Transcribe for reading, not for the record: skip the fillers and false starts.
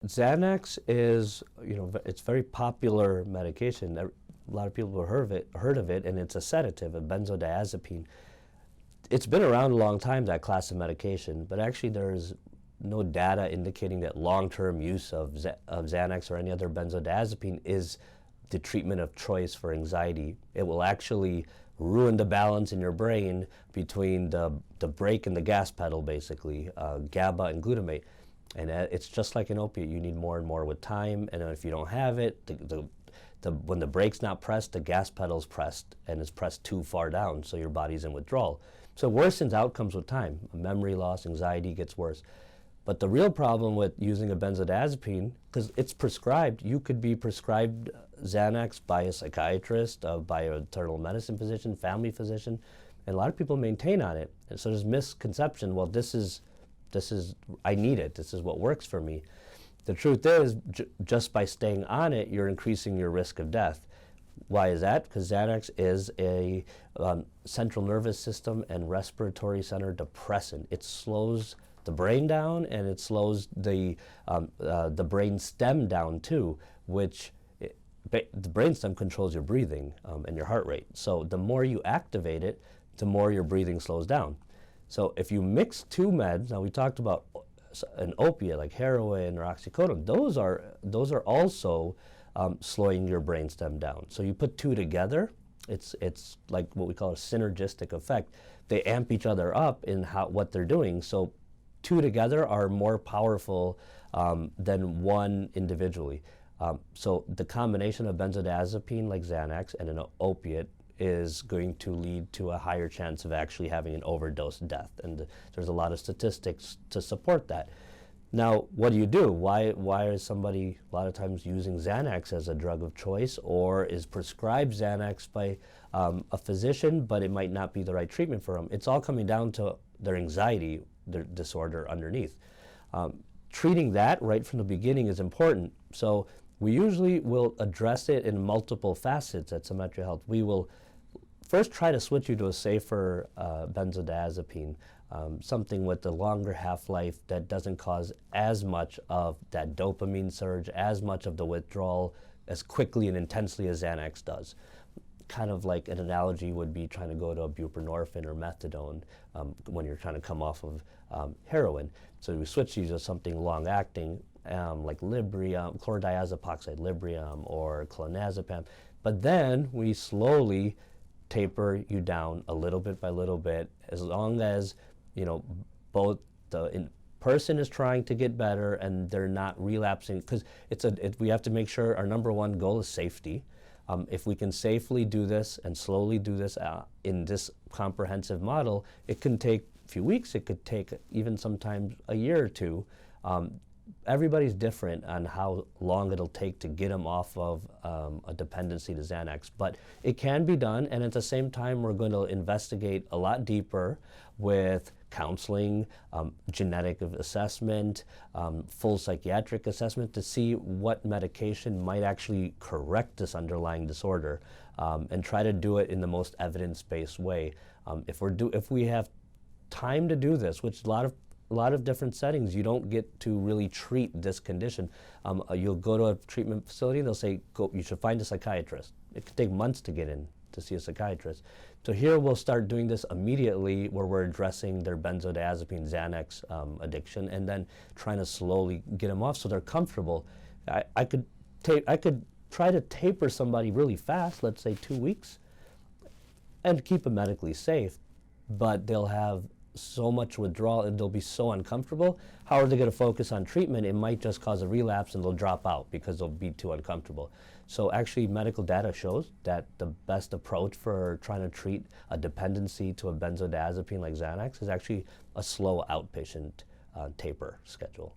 Xanax is, it's very popular medication. A lot of people have heard of it, and it's a sedative, a benzodiazepine. It's been around a long time, that class of medication, but actually there's no data indicating that long-term use of Xanax or any other benzodiazepine is the treatment of choice for anxiety. It will actually ruin the balance in your brain between the brake and the gas pedal, basically, GABA and glutamate. And it's just like an opiate. You need more and more with time, and if you don't have it, when the brake's not pressed, the gas pedal's pressed, and it's pressed too far down, so your body's in withdrawal. So it worsens outcomes with time. Memory loss, anxiety gets worse. But the real problem with using a benzodiazepine, because it's prescribed, you could be prescribed Xanax by a psychiatrist, by an internal medicine physician, family physician, and a lot of people maintain on it. And so there's misconception, well, this is, I need it, this is what works for me. The truth is, just by staying on it, you're increasing your risk of death. Why is that? Because Xanax is a central nervous system and respiratory center depressant. It slows the brain down, and it slows the brain stem down too, which the brain stem controls your breathing and your heart rate. So the more you activate it, the more your breathing slows down. So if you mix two meds, now we talked about an opiate like heroin or oxycodone, those are also slowing your brain stem down. So you put two together, it's like what we call a synergistic effect. They amp each other up in what they're doing. So two together are more powerful than one individually. So the combination of benzodiazepine like Xanax and an opiate is going to lead to a higher chance of actually having an overdose death. And there's a lot of statistics to support that. Now, what do? Why is somebody a lot of times using Xanax as a drug of choice, or is prescribed Xanax by a physician, but it might not be the right treatment for them? It's all coming down to their anxiety, their disorder underneath. Treating that right from the beginning is important. So we usually will address it in multiple facets at Symetria Health. We will first try to switch you to a safer benzodiazepine, something with a longer half-life that doesn't cause as much of that dopamine surge, as much of the withdrawal as quickly and intensely as Xanax does. Kind of like an analogy would be trying to go to a buprenorphine or methadone when you're trying to come off of heroin. So we switch you to something long-acting like Librium, chlordiazepoxide Librium, or clonazepam. But then we slowly taper you down a little bit by little bit, as long as both the person is trying to get better and they're not relapsing, because we have to make sure our number one goal is safety. If we can safely do this and slowly do this in this comprehensive model, it can take a few weeks, it could take even sometimes a year or two. Everybody's different on how long it'll take to get them off of a dependency to Xanax, but it can be done, and at the same time we're going to investigate a lot deeper with counseling, genetic assessment, full psychiatric assessment to see what medication might actually correct this underlying disorder, and try to do it in the most evidence-based way. If we have time to do this, which a lot of different settings, you don't get to really treat this condition. You'll go to a treatment facility, they'll say, you should find a psychiatrist. It can take months to get in to see a psychiatrist. So here we'll start doing this immediately, where we're addressing their benzodiazepine Xanax addiction, and then trying to slowly get them off so they're comfortable. I could try to taper somebody really fast, let's say 2 weeks, and keep them medically safe, but they'll have so much withdrawal and they'll be so uncomfortable. How are they going to focus on treatment? It might just cause a relapse and they'll drop out because they'll be too uncomfortable. So actually medical data shows that the best approach for trying to treat a dependency to a benzodiazepine like Xanax is actually a slow outpatient taper schedule.